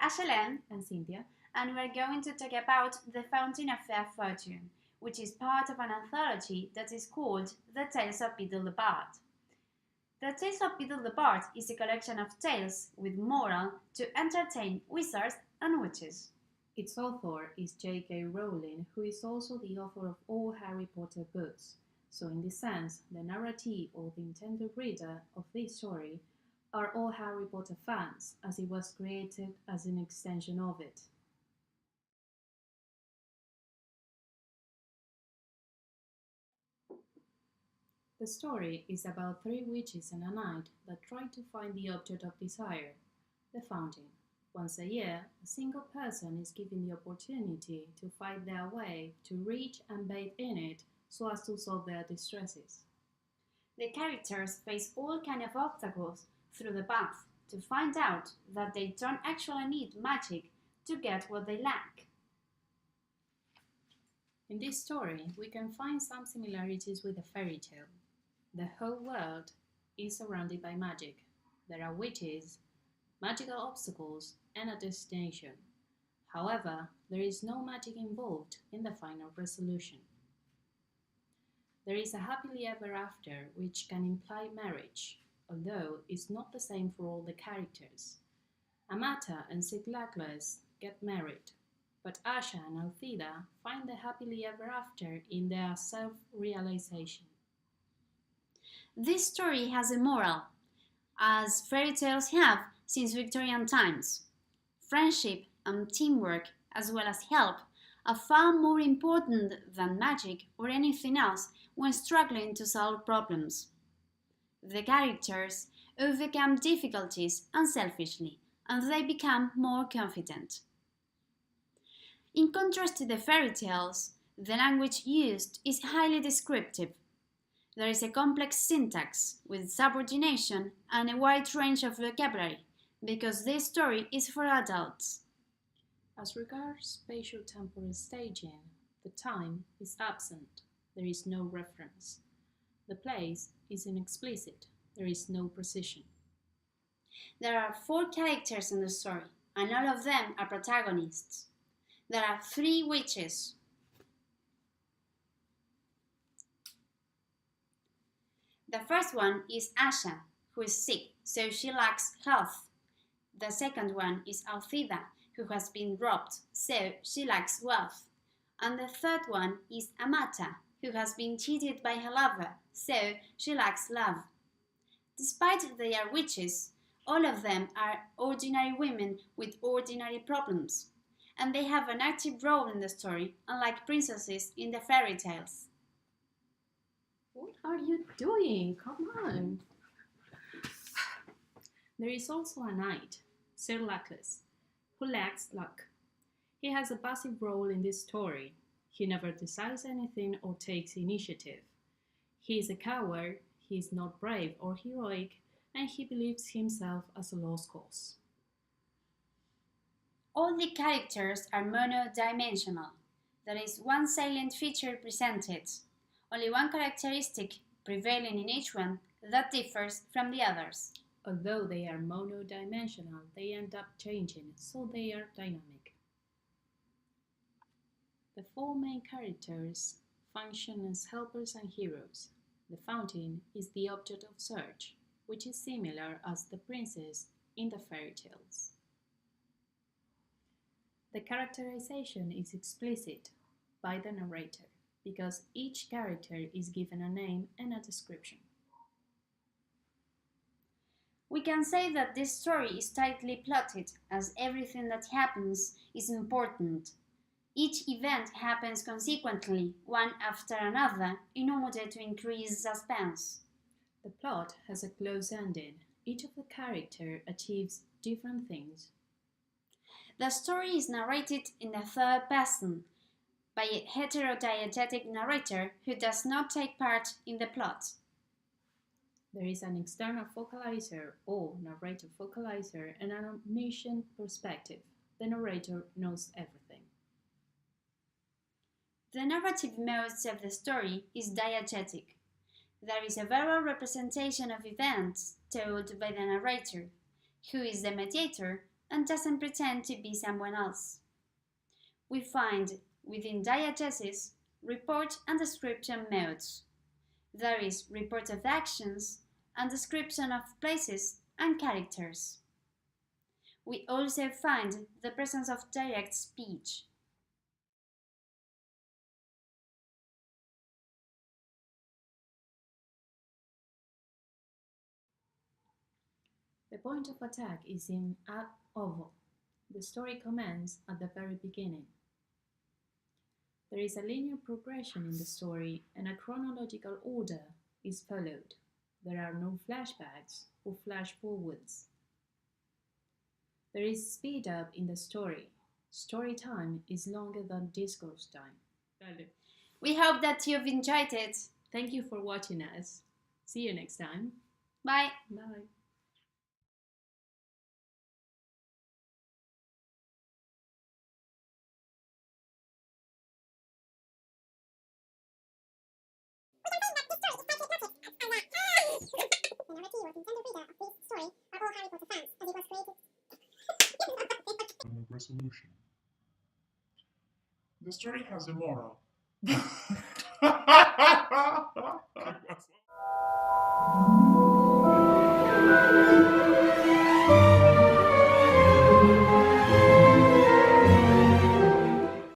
Ashelen, and Cynthia, and we're going to talk about The Fountain of Fair Fortune, which is part of an anthology that is called The Tales of Beedle the Bard. The Tales of Beedle the Bard is a collection of tales with moral to entertain wizards and witches. its author is J.K. Rowling, who is also the author of all Harry Potter books. So in this sense, the narrative or the intended reader of this story are all Harry Potter fans, as it was created as an extension of it. The story is about three witches and a knight that try to find the object of desire, the fountain. Once a year, a single person is given the opportunity to find their way to reach and bathe in it so as to solve their distresses. The characters face all kinds of obstacles through the path to find out that they don't actually need magic to get what they lack. In this story, we can find some similarities with a fairy tale. The whole world is surrounded by magic. There are witches, magical obstacles, and a destination. However, there is no magic involved in the final resolution. There is a happily ever after, which can imply marriage, although it's not the same for all the characters. Amata and Cyclacles get married, but Asha and Althea find the happily ever after in their self-realization. This story has a moral, as fairy tales have since Victorian times. Friendship and teamwork, as well as help, are far more important than magic or anything else when struggling to solve problems. The characters overcome difficulties unselfishly, and they become more confident. In contrast to the fairy tales, the language used is highly descriptive. There is a complex syntax with subordination and a wide range of vocabulary, because this story is for adults. As regards spatial-temporal staging, the time is absent. There is no reference. The place is inexplicit. There is no precision. There are 4 characters in the story, and all of them are protagonists. There are 3 witches. The first one is Asha, who is sick, so she lacks health. The second one is Althea, who has been robbed, so she lacks wealth. And the third one is Amata, who has been cheated by her lover, so she lacks love. Despite they are witches, all of them are ordinary women with ordinary problems, and they have an active role in the story, unlike princesses in the fairy tales. What are you doing? Come on! There is also a knight, Sir Lackless, who lacks luck. He has a passive role in this story. He never decides anything or takes initiative. He is a coward, he is not brave or heroic, and he believes himself as a lost cause. All the characters are monodimensional. There is one salient feature presented, only one characteristic prevailing in each one that differs from the others. Although they are monodimensional, they end up changing, so they are dynamic. The 4 main characters function as helpers and heroes. The fountain is the object of search, which is similar as the princess in the fairy tales. The characterization is explicit by the narrator, because each character is given a name and a description. We can say that this story is tightly plotted, as everything that happens is important. Each event happens consequently, one after another, in order to increase suspense. The plot has a close ending. Each of the characters achieves different things. The story is narrated in the third person by a heterodiegetic narrator who does not take part in the plot. There is an external focalizer or narrator focalizer and an omniscient perspective. The narrator knows everything. The narrative mode of the story is diegetic. There is a verbal representation of events told by the narrator, who is the mediator and doesn't pretend to be someone else. We find within diegesis report and description modes. There is report of actions and description of places and characters. We also find the presence of direct speech. The point of attack is in ad ovo. The story commences at the very beginning. There is a linear progression in the story and a chronological order is followed. There are no flashbacks or flash forwards. There is speed up in the story. Story time is longer than discourse time. Vale. We hope that you've enjoyed it. Thank you for watching us. See you next time. Bye. Bye. Resolution. The story has a moral.